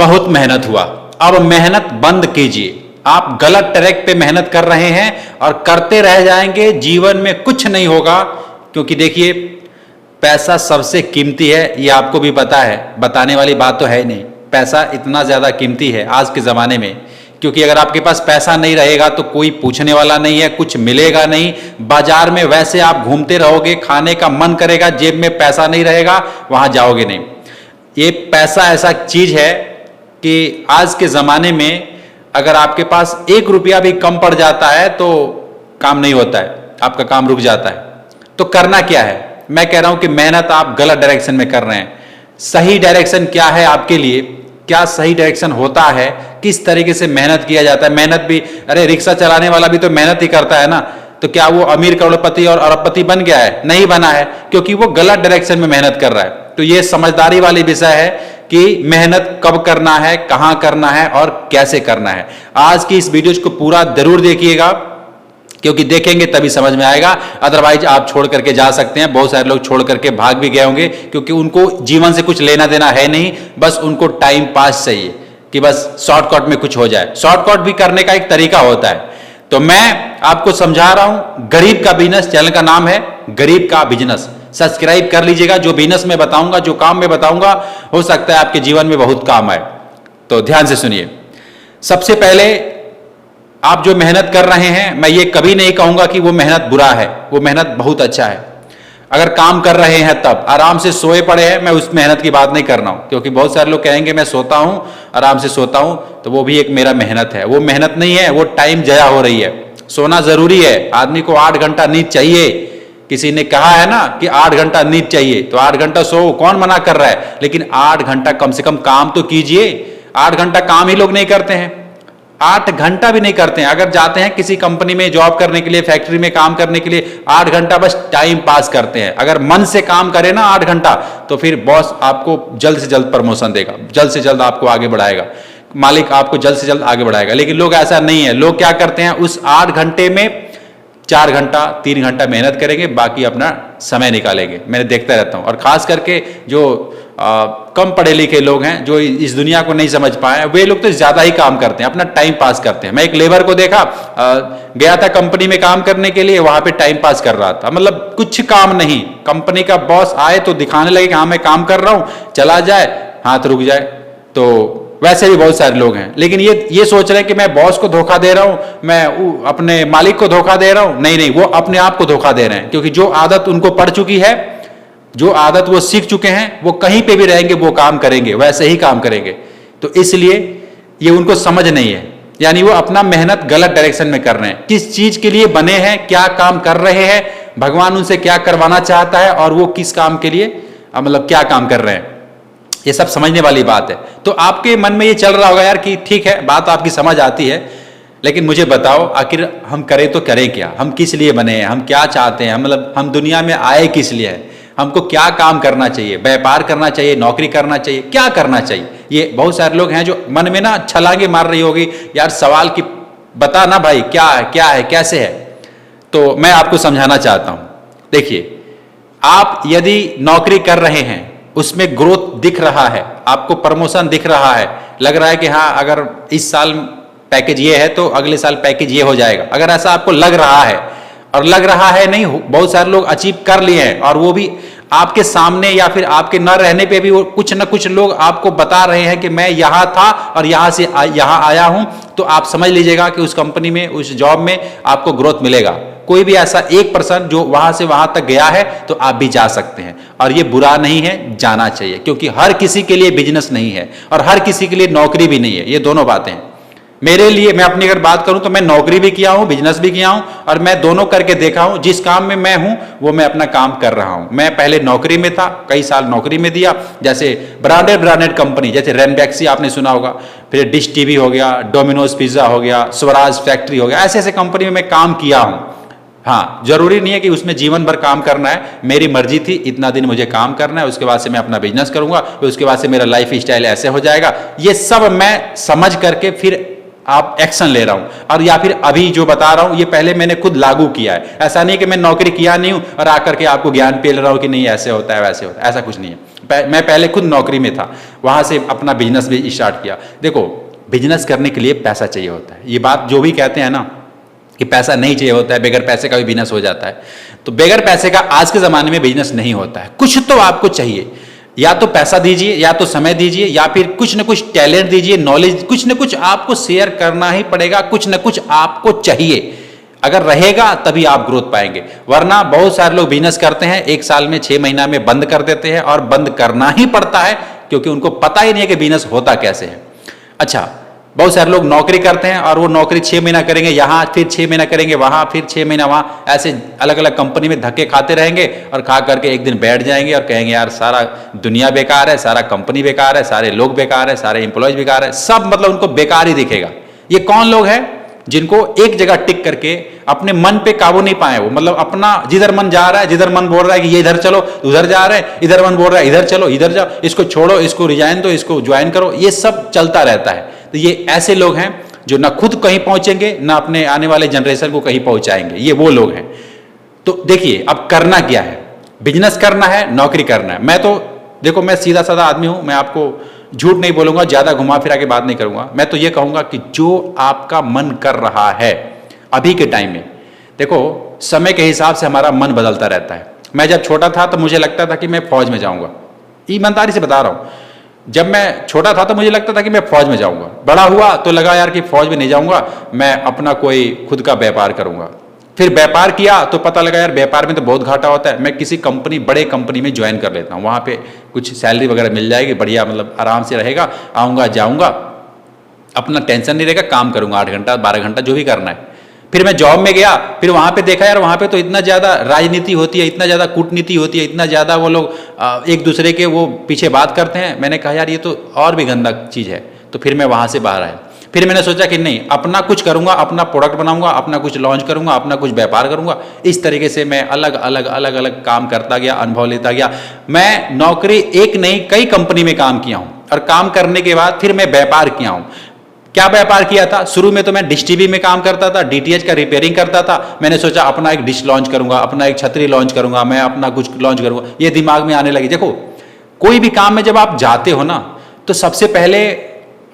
बहुत मेहनत हुआ, अब मेहनत बंद कीजिए। आप गलत ट्रैक पे मेहनत कर रहे हैं और करते रह जाएंगे, जीवन में कुछ नहीं होगा। क्योंकि देखिए, पैसा सबसे कीमती है, ये आपको भी पता है, बताने वाली बात तो है नहीं। पैसा इतना ज्यादा कीमती है आज के जमाने में, क्योंकि अगर आपके पास पैसा नहीं रहेगा तो कोई पूछने वाला नहीं है, कुछ मिलेगा नहीं। बाजार में वैसे आप घूमते रहोगे, खाने का मन करेगा, जेब में पैसा नहीं रहेगा, वहां जाओगे नहीं। ये पैसा ऐसा चीज है कि आज के ज़माने में अगर आपके पास 1 रुपया भी कम पड़ जाता है तो काम नहीं होता है, आपका काम रुक जाता है। तो करना क्या है? मैं कह रहा हूं कि मेहनत आप गलत डायरेक्शन में कर रहे हैं। सही डायरेक्शन क्या है आपके लिए? क्या सही डायरेक्शन होता है? किस तरीके से मेहनत किया जाता है? मेहनत भी, अरे रिक्शा चलाने वाला भी तो मेहनत ही करता है ना। तो क्या वो अमीर करोड़पति और अरबपति बन गया है? नहीं बना है, क्योंकि वो गलत डायरेक्शन में मेहनत कर रहा है। तो ये समझदारी वाली विषय है कि मेहनत कब करना है, कहां करना है और कैसे करना है। आज की इस वीडियो को पूरा जरूर देखिएगा, क्योंकि देखेंगे तभी समझ में आएगा। अदरवाइज आप छोड़ करके जा सकते हैं। बहुत सारे लोग छोड़ करके भाग भी गए होंगे, क्योंकि उनको जीवन से कुछ लेना देना है नहीं, बस उनको टाइम पास चाहिए कि बस शॉर्टकट में कुछ हो जाए। शॉर्टकट भी करने का एक तरीका होता है। तो मैं आपको समझा रहा हूं, गरीब का बिजनेस, चैनल का नाम है गरीब का बिजनेस। सब्सक्राइब कर लीजिएगा। जो बिजनेस में बताऊंगा, जो काम में बताऊंगा, हो सकता है आपके जीवन में बहुत काम आए। तो ध्यान से सुनिए। सबसे पहले, आप जो मेहनत कर रहे हैं, मैं ये कभी नहीं कहूंगा कि वो मेहनत बुरा है, वो मेहनत बहुत अच्छा है। अगर काम कर रहे हैं तब आराम से सोए पड़े हैं, मैं उस मेहनत की बात नहीं कर रहा हूं, क्योंकि बहुत सारे लोग कहेंगे मैं सोता हूं, आराम से सोता हूं, तो वो भी एक मेरा मेहनत है। वो मेहनत नहीं है, वो टाइम जया हो रही है। सोना जरूरी है, आदमी को 8 घंटा नींद चाहिए। किसी ने कहा है ना कि 8 घंटा नींद चाहिए, तो 8 घंटा सो, कौन मना कर रहा है? लेकिन 8 घंटा कम से कम काम तो कीजिए। 8 घंटा काम ही लोग नहीं करते हैं, 8 घंटा भी नहीं करते हैं। अगर जाते हैं किसी कंपनी में जॉब करने के लिए, फैक्ट्री में काम करने के लिए, 8 घंटा बस टाइम पास करते हैं। अगर मन से काम करे ना 8 घंटा, तो फिर बॉस आपको जल्द से जल्द प्रमोशन देगा, जल्द से जल्द आपको आगे बढ़ाएगा, मालिक आपको जल्द से जल्द आगे बढ़ाएगा। लेकिन लोग ऐसा नहीं है। लोग क्या करते हैं, उस 8 घंटे में 4 घंटा 3 घंटा मेहनत करेंगे, बाकी अपना समय निकालेंगे। मैंने देखता रहता हूं। और खास करके जो कम पढ़े लिखे लोग हैं, जो इस दुनिया को नहीं समझ पाए, वे लोग तो ज्यादा ही काम करते हैं, अपना टाइम पास करते हैं। मैं एक लेबर को देखा, गया था कंपनी में काम करने के लिए, वहां पे टाइम पास कर रहा था, मतलब कुछ काम नहीं। कंपनी का बॉस आए तो दिखाने लगे कि हाँ मैं काम कर रहा हूं, चला जाए, हाथ रुक जाए। तो वैसे भी बहुत सारे लोग हैं, लेकिन ये सोच रहे हैं कि मैं बॉस को धोखा दे रहा हूं, मैं अपने मालिक को धोखा दे रहा हूं। नहीं नहीं, वो अपने आप को धोखा दे रहे हैं, क्योंकि जो आदत उनको पड़ चुकी है, जो आदत वो सीख चुके हैं, वो कहीं पे भी रहेंगे वो काम करेंगे, वैसे ही काम करेंगे। तो इसलिए ये उनको समझ नहीं है, यानी वो अपना मेहनत गलत डायरेक्शन में कर रहे हैं। किस चीज के लिए बने हैं, क्या काम कर रहे हैं, भगवान उनसे क्या करवाना चाहता है, और वो किस काम के लिए, मतलब क्या काम कर रहे हैं, ये सब समझने वाली बात है। तो आपके मन में ये चल रहा होगा यार कि ठीक है, बात आपकी समझ आती है, लेकिन मुझे बताओ आखिर हम करें तो करें क्या? हम किस लिए बने हैं, हम क्या चाहते हैं, मतलब हम दुनिया में आए किस लिए हैं, हमको क्या काम करना चाहिए? व्यापार करना चाहिए, नौकरी करना चाहिए, क्या करना चाहिए? ये बहुत सारे लोग हैं जो मन में ना छलांगे मार रही होगी, यार सवाल की बता ना भाई, क्या है, क्या है, कैसे है। तो मैं आपको समझाना चाहता हूं। देखिए, आप यदि नौकरी कर रहे हैं, उसमें ग्रोथ दिख रहा है, आपको प्रमोशन दिख रहा है, लग रहा है कि हाँ अगर इस साल पैकेज ये है तो अगले साल पैकेज ये हो जाएगा, अगर ऐसा आपको लग रहा है, और लग रहा है नहीं, बहुत सारे लोग अचीव कर लिए हैं, और वो भी आपके सामने या फिर आपके न रहने पे भी वो कुछ न कुछ लोग आपको बता रहे हैं कि मैं यहां था और यहां से यहां आया हूं, तो आप समझ लीजिएगा कि उस कंपनी में, उस जॉब में आपको ग्रोथ मिलेगा। कोई भी ऐसा 1% जो वहां से वहां तक गया है, तो आप भी जा सकते हैं। और ये बुरा नहीं है, जाना चाहिए, क्योंकि हर किसी के लिए बिजनेस नहीं है और हर किसी के लिए नौकरी भी नहीं है। ये दोनों बातें हैं। मेरे लिए, मैं अपनी अगर बात करूं तो मैं नौकरी भी किया हूं, बिजनेस भी किया हूं, और मैं दोनों करके देखा हूं। जिस काम में मैं हूं वो मैं अपना काम कर रहा हूं। मैं पहले नौकरी में था, कई साल नौकरी में दिया, जैसे ब्रांडेड कंपनी, जैसे रेनबैक्सी आपने सुना होगा, फिर डिश टीवी हो गया, डोमिनोज पिज्जा हो गया, स्वराज फैक्ट्री हो गया, ऐसे ऐसे कंपनी में मैं काम किया हूं। हाँ, जरूरी नहीं है कि उसमें जीवन भर काम करना है, मेरी मर्जी थी, इतना दिन मुझे काम करना है, उसके बाद से मैं अपना बिजनेस करूंगा, फिर उसके बाद से मेरा लाइफ स्टाइल ऐसे हो जाएगा। ये सब मैं समझ करके फिर आप एक्शन ले रहा हूं, और या फिर अभी जो बता रहा हूं ये पहले मैंने खुद लागू किया है। ऐसा नहीं कि मैं नौकरी किया नहीं हूं और आकर के आपको ज्ञान पेल रहा हूं कि नहीं ऐसे होता है वैसे होता है, ऐसा कुछ नहीं है। मैं पहले खुद नौकरी में था, वहां से अपना बिजनेस भी स्टार्ट किया। देखो, बिजनेस करने के लिए पैसा चाहिए होता है। ये बात जो भी कहते हैं ना कि पैसा नहीं चाहिए होता है, बगैर पैसे का भी बिजनेस हो जाता है, तो बगैर पैसे का आज के जमाने में बिजनेस नहीं होता है। कुछ तो आपको चाहिए, या तो पैसा दीजिए, या तो समय दीजिए, या फिर कुछ न कुछ टैलेंट दीजिए, नॉलेज, कुछ न कुछ आपको शेयर करना ही पड़ेगा, कुछ न कुछ आपको चाहिए। अगर रहेगा तभी आप ग्रोथ पाएंगे, वरना बहुत सारे लोग बिजनेस करते हैं, 1 साल में 6 महीना में बंद कर देते हैं, और बंद करना ही पड़ता है क्योंकि उनको पता ही नहीं है कि बिजनेस होता कैसे है। अच्छा, बहुत सारे लोग नौकरी करते हैं और वो नौकरी 6 महीना करेंगे यहाँ, फिर 6 महीना करेंगे वहां, फिर 6 महीना वहां, ऐसे अलग अलग कंपनी में धक्के खाते रहेंगे, और खा करके एक दिन बैठ जाएंगे और कहेंगे यार सारा दुनिया बेकार है, सारा कंपनी बेकार है, सारे लोग बेकार है, सारे इंप्लॉयज बेकार है, सब मतलब उनको बेकार ही दिखेगा। ये कौन लोग हैं? जिनको एक जगह टिक करके अपने मन पे काबू नहीं पाए, वो मतलब अपना जिधर मन जा रहा है, जिधर मन बोल रहा है कि ये इधर चलो, उधर जा रहे हैं, इधर मन बोल रहा है इधर चलो, इधर जाओ, इसको छोड़ो, इसको रिजाइन दो, इसको ज्वाइन करो, ये सब चलता रहता है। तो ये ऐसे लोग हैं जो ना खुद कहीं पहुंचेंगे, ना अपने आने वाले जनरेशन को कहीं पहुंचाएंगे, ये वो लोग हैं। तो देखिए, अब करना क्या है? बिजनेस करना है, नौकरी करना है। मैं तो देखो, मैं सीधा साधा आदमी हूं, मैं आपको झूठ नहीं बोलूंगा, ज्यादा घुमा फिरा के बात नहीं करूंगा। मैं तो ये कहूंगा कि जो आपका मन कर रहा है अभी के टाइम में, देखो समय के हिसाब से हमारा मन बदलता रहता है। मैं जब छोटा था तो मुझे लगता था कि मैं फौज में जाऊंगा, ईमानदारी से बता रहा हूं। जब मैं छोटा था तो मुझे लगता था कि मैं फौज में जाऊंगा। बड़ा हुआ तो लगा यार कि फौज में नहीं जाऊंगा, मैं अपना कोई खुद का व्यापार करूंगा। फिर व्यापार किया तो पता लगा यार व्यापार में तो बहुत घाटा होता है, मैं किसी कंपनी, बड़े कंपनी में ज्वाइन कर लेता हूँ, वहां पे कुछ सैलरी वगैरह मिल जाएगी, बढ़िया, मतलब आराम से रहेगा, आऊँगा जाऊँगा, अपना टेंशन नहीं रहेगा, काम करूँगा 8 घंटा 12 घंटा जो भी करना है। फिर मैं जॉब में गया, फिर वहां पे देखा यार वहां पे तो इतना ज़्यादा राजनीति होती है, इतना ज़्यादा कूटनीति होती है, इतना ज़्यादा वो लोग एक दूसरे के वो पीछे बात करते हैं। मैंने कहा यार ये तो और भी गंदा चीज़ है, तो फिर मैं वहां से बाहर आया। फिर मैंने सोचा कि नहीं, अपना कुछ करूंगा, अपना प्रोडक्ट बनाऊंगा, अपना कुछ लॉन्च करूंगा, अपना कुछ व्यापार करूंगा। इस तरीके से मैं अलग अलग काम करता गया, अनुभव लेता गया। मैं नौकरी एक नहीं कई कंपनी में काम किया हूं, और काम करने के बाद फिर मैं व्यापार किया हूं। क्या व्यापार किया था? शुरू में तो मैं डिश टीवी में काम करता था, डीटीएच का रिपेयरिंग करता था। मैंने सोचा अपना एक डिश लॉन्च करूंगा, अपना एक छतरी लॉन्च करूंगा, मैं अपना कुछ लॉन्च करूंगा, ये दिमाग में आने लगी। देखो, कोई भी काम में जब आप जाते हो ना, तो सबसे पहले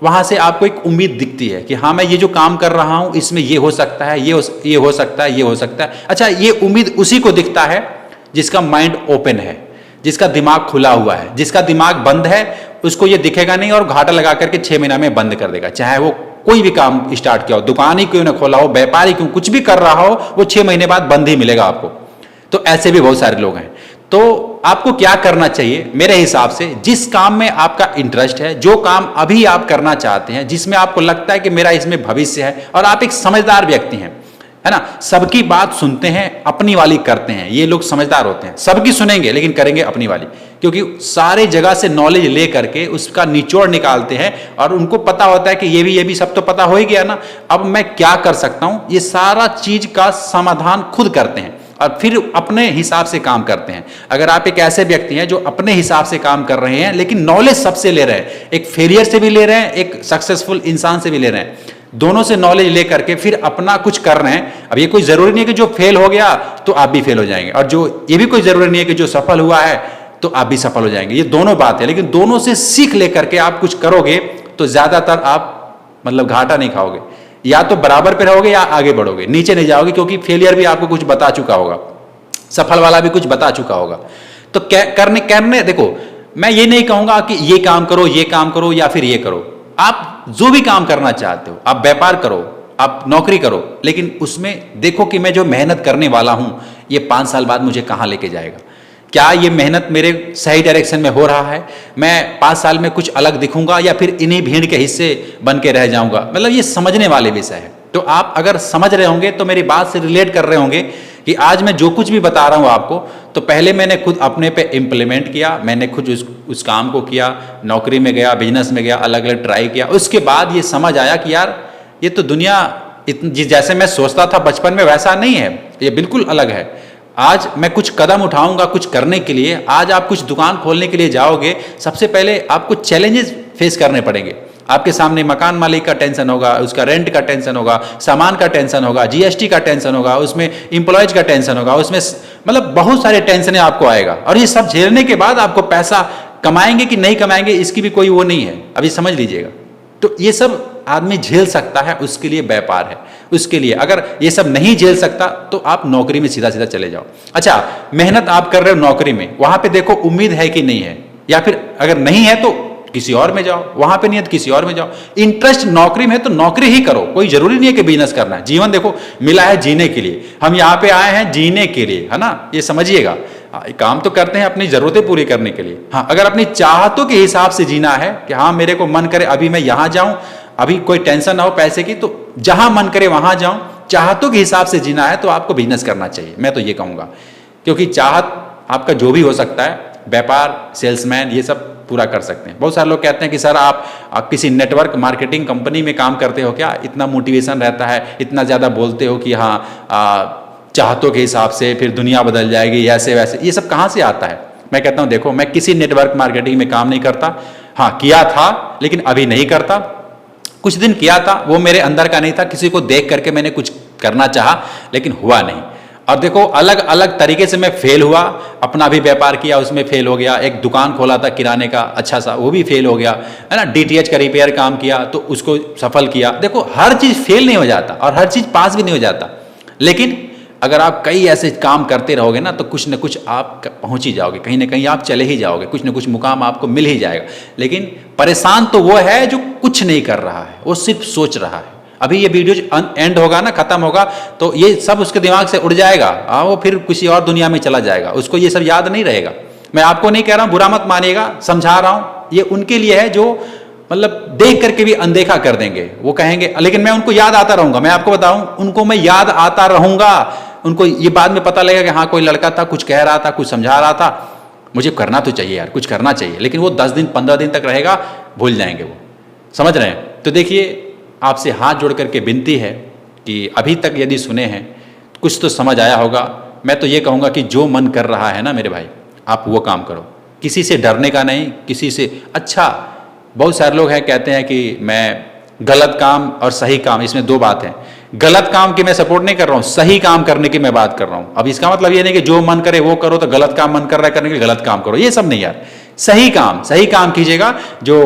वहां से आपको एक उम्मीद दिखती है कि हाँ मैं ये जो काम कर रहा हूं इसमें ये हो सकता है, ये हो सकता है, ये हो सकता है। अच्छा, ये उम्मीद उसी को दिखता है जिसका माइंड ओपन है, जिसका दिमाग खुला हुआ है। जिसका दिमाग बंद है उसको ये दिखेगा नहीं, और घाटा लगा करके 6 महीना में बंद कर देगा। चाहे वो कोई भी काम स्टार्ट किया हो, दुकान ही क्यों ना खोला हो, व्यापार ही क्यों, कुछ भी कर रहा हो, वो 6 महीने बाद बंद ही मिलेगा आपको। तो ऐसे भी बहुत सारे लोग हैं। तो आपको क्या करना चाहिए? मेरे हिसाब से जिस काम में आपका इंटरेस्ट है, जो काम अभी आप करना चाहते हैं, जिसमें आपको लगता है कि मेरा इसमें भविष्य है, और आप एक समझदार व्यक्ति हैं, है ना, सबकी बात सुनते हैं, अपनी वाली करते हैं, ये लोग समझदार होते हैं। सबकी सुनेंगे लेकिन करेंगे अपनी वाली, क्योंकि सारे जगह से नॉलेज ले करके उसका निचोड़ निकालते हैं, और उनको पता होता है कि ये भी सब तो पता हो ही गया ना, अब मैं क्या कर सकता हूं, ये सारा चीज का समाधान खुद करते हैं और फिर अपने हिसाब से काम करते हैं। अगर आप एक ऐसे व्यक्ति हैं जो अपने हिसाब से काम कर रहे हैं, लेकिन नॉलेज सबसे ले रहे हैं, एक फेलियर से भी ले रहे हैं, एक सक्सेसफुल इंसान से भी ले रहे हैं, दोनों से नॉलेज लेकर के फिर अपना कुछ कर रहे हैं। अब ये कोई जरूरी नहीं है कि जो फेल हो गया तो आप भी फेल हो जाएंगे, और जो ये भी कोई जरूरी नहीं है कि जो सफल हुआ है तो आप भी सफल हो जाएंगे। ये दोनों बात है, लेकिन दोनों से सीख लेकर के आप कुछ करोगे तो ज्यादातर आप मतलब घाटा नहीं खाओगे, या तो बराबर पे रहोगे या आगे बढ़ोगे, नीचे नहीं जाओगे, क्योंकि फेलियर भी आपको कुछ बता चुका होगा, सफल वाला भी कुछ बता चुका होगा। तो करने देखो, मैं ये नहीं कहूंगा कि ये काम करो या फिर ये करो। आप जो भी काम करना चाहते हो, आप व्यापार करो, आप नौकरी करो, लेकिन उसमें देखो कि मैं जो मेहनत करने वाला हूं ये 5 साल बाद मुझे कहां लेके जाएगा। क्या ये मेहनत मेरे सही डायरेक्शन में हो रहा है? मैं 5 साल में कुछ अलग दिखूंगा या फिर इन्हीं भीड़ के हिस्से बन के रह जाऊंगा? मतलब ये समझने वाले विषय है। तो आप अगर समझ रहे होंगे तो मेरी बात से रिलेट कर रहे होंगे कि आज मैं जो कुछ भी बता रहा हूं आपको, तो पहले मैंने खुद अपने पे इम्प्लीमेंट किया, मैंने खुद उस काम को किया, नौकरी में गया, बिजनेस में गया, अलग अलग ट्राई किया। उसके बाद ये समझ आया कि यार ये तो दुनिया जैसे मैं सोचता था बचपन में वैसा नहीं है, ये बिल्कुल अलग है। आज मैं कुछ कदम उठाऊंगा कुछ करने के लिए। आज आप कुछ दुकान खोलने के लिए जाओगे, सबसे पहले आपको चैलेंजेस फेस करने पड़ेंगे, आपके सामने मकान मालिक का टेंशन होगा, उसका रेंट का टेंशन होगा, सामान का टेंशन होगा, जीएसटी का टेंशन होगा, उसमें इंप्लॉयज का टेंशन होगा, उसमें मतलब बहुत सारे टेंशन आपको आएगा। और ये सब झेलने के बाद आपको पैसा कमाएंगे कि नहीं कमाएंगे इसकी भी कोई वो नहीं है, अभी समझ लीजिएगा। तो ये सब आदमी झेल सकता है, उसके लिए व्यापार है। उसके लिए अगर ये सब नहीं झेल सकता तो आप नौकरी में सीधा सीधा चले जाओ। अच्छा, मेहनत आप कर रहे हो नौकरी में, वहां पे देखो उम्मीद है कि नहीं है, या फिर अगर नहीं है तो किसी और में जाओ, वहां पे नहीं है तो किसी और में जाओ। इंटरेस्ट नौकरी में है तो नौकरी ही करो, कोई जरूरी नहीं है कि बिजनेस करना है। जीवन देखो मिला है जीने के लिए, हम यहां पे आए हैं जीने के लिए, है ना, ये समझिएगा। काम तो करते हैं अपनी जरूरतें पूरी करने के लिए। हाँ, अगर अपनी चाहतों के हिसाब से जीना है कि हाँ मेरे को मन करे अभी मैं यहां जाऊं, अभी कोई टेंशन ना हो पैसे की, तो जहां मन करे वहां जाऊं, चाहतों के हिसाब से जीना है तो आपको बिजनेस करना चाहिए, मैं तो ये कहूंगा। क्योंकि चाहत आपका जो भी हो सकता है, व्यापार, सेल्समैन, ये सब पूरा कर सकते हैं। बहुत सारे लोग कहते हैं कि सर आप किसी नेटवर्क मार्केटिंग कंपनी में काम करते हो क्या, इतना मोटिवेशन रहता है, इतना ज़्यादा बोलते हो कि हाँ चाहतों के हिसाब से फिर दुनिया बदल जाएगी, ऐसे वैसे, ये सब कहाँ से आता है? मैं कहता हूँ देखो, मैं किसी नेटवर्क मार्केटिंग में काम नहीं करता। हाँ किया था, लेकिन अभी नहीं करता। कुछ दिन किया था, वो मेरे अंदर का नहीं था, किसी को देख करके मैंने कुछ करना चाहा लेकिन हुआ नहीं। और देखो अलग अलग तरीके से मैं फेल हुआ, अपना भी व्यापार किया उसमें फेल हो गया, एक दुकान खोला था किराने का अच्छा सा, वो भी फेल हो गया, है ना, डीटीएच का रिपेयर काम किया तो उसको सफल किया। देखो हर चीज फेल नहीं हो जाता और हर चीज पास भी नहीं हो जाता, लेकिन अगर आप कई ऐसे काम करते रहोगे ना तो कुछ न कुछ आप पहुंच ही जाओगे, कहीं ना कहीं आप चले ही जाओगे, कुछ न कुछ मुकाम आपको मिल ही जाएगा। लेकिन परेशान तो वो है जो कुछ नहीं कर रहा है, वो सिर्फ सोच रहा है। अभी ये वीडियो एंड होगा ना, खत्म होगा तो ये सब उसके दिमाग से उड़ जाएगा, वो फिर किसी और दुनिया में चला जाएगा, उसको ये सब याद नहीं रहेगा। मैं आपको नहीं कह रहा हूं, बुरा मत मानिएगा, समझा रहा हूं, ये उनके लिए है जो मतलब देख करके भी अनदेखा कर देंगे। वो कहेंगे लेकिन मैं उनको याद आता रहूंगा, मैं आपको बताऊं उनको मैं याद आता रहूंगा। उनको ये बाद में पता लगेगा कि हाँ कोई लड़का था, कुछ कह रहा था, कुछ समझा रहा था, मुझे करना तो चाहिए यार, कुछ करना चाहिए। लेकिन वो 10 दिन 15 दिन तक रहेगा, भूल जाएंगे वो, समझ रहे हैं? तो देखिए आपसे हाथ जोड़ करके विनती है कि अभी तक यदि सुने हैं कुछ तो समझ आया होगा। मैं तो ये कहूँगा कि जो मन कर रहा है ना मेरे भाई, आप वो काम करो, किसी से डरने का नहीं, किसी से। अच्छा, बहुत सारे लोग हैं कहते हैं कि मैं गलत काम और सही काम, इसमें दो बात है। गलत काम की मैं सपोर्ट नहीं कर रहा हूं, सही काम करने की मैं बात कर रहा हूं। अब इसका मतलब ये नहीं कि जो मन करे वो करो, तो गलत काम मन कर रहा है करने के गलत काम करो, ये सब नहीं यार। सही काम कीजिएगा, जो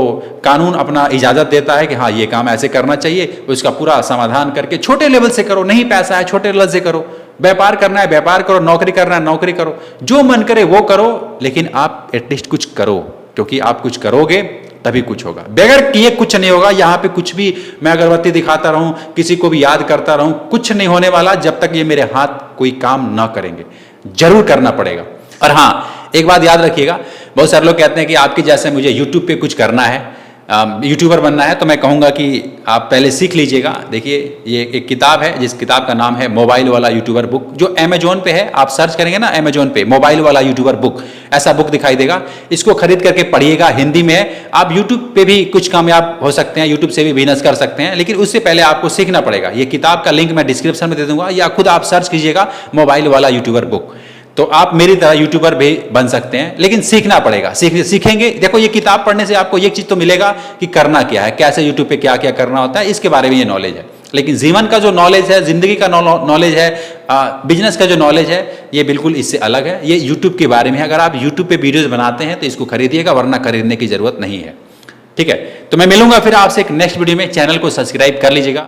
कानून अपना इजाजत देता है कि हाँ ये काम ऐसे करना चाहिए, उसका पूरा समाधान करके छोटे लेवल से करो। नहीं पैसा है, छोटे लेवल से करो। व्यापार करना है व्यापार करो, नौकरी करना है नौकरी करो, जो मन करे वो करो, लेकिन आप एटलीस्ट कुछ करो, क्योंकि आप कुछ करोगे तभी कुछ होगा। बगैर किए कुछ नहीं होगा। यहां पे कुछ भी मैं अगरबत्ती दिखाता रहूं, किसी को भी याद करता रहूं, कुछ नहीं होने वाला जब तक ये मेरे हाथ कोई काम ना करेंगे। जरूर करना पड़ेगा। और हाँ, एक बात याद रखिएगा, बहुत सारे लोग कहते हैं कि आपके जैसे मुझे यूट्यूब पे कुछ करना है, यूट्यूबर बनना है, तो मैं कहूँगा कि आप पहले सीख लीजिएगा। देखिए ये एक किताब है, जिस किताब का नाम है मोबाइल वाला यूट्यूबर बुक, जो अमेजोन पे है। आप सर्च करेंगे ना अमेजोन पे मोबाइल वाला यूट्यूबर बुक, ऐसा बुक दिखाई देगा। इसको खरीद करके पढ़िएगा, हिंदी में है। आप यूट्यूब पे भी कुछ कामयाब हो सकते हैं, यूट्यूब से भी बिजनेस कर सकते हैं, लेकिन उससे पहले आपको सीखना पड़ेगा। ये किताब का लिंक मैं डिस्क्रिप्शन में दे दूंगा, या खुद आप सर्च कीजिएगा मोबाइल वाला यूट्यूबर बुक, तो आप मेरी तरह यूट्यूबर भी बन सकते हैं। लेकिन सीखना पड़ेगा, सीखेंगे। देखो ये किताब पढ़ने से आपको एक चीज तो मिलेगा कि करना क्या है, कैसे यूट्यूब पे क्या क्या करना होता है, इसके बारे में ये नॉलेज है। लेकिन जीवन का जो नॉलेज है, जिंदगी का नॉलेज है, बिजनेस का जो नॉलेज है, ये बिल्कुल इससे अलग है। ये यूट्यूब के बारे में है। अगर आप यूट्यूब पे वीडियोज बनाते हैं तो इसको खरीदिएगा, वरना खरीदने की जरूरत नहीं है। ठीक है, तो मैं मिलूंगा फिर आपसे एक नेक्स्ट वीडियो में। चैनल को सब्सक्राइब कर लीजिएगा।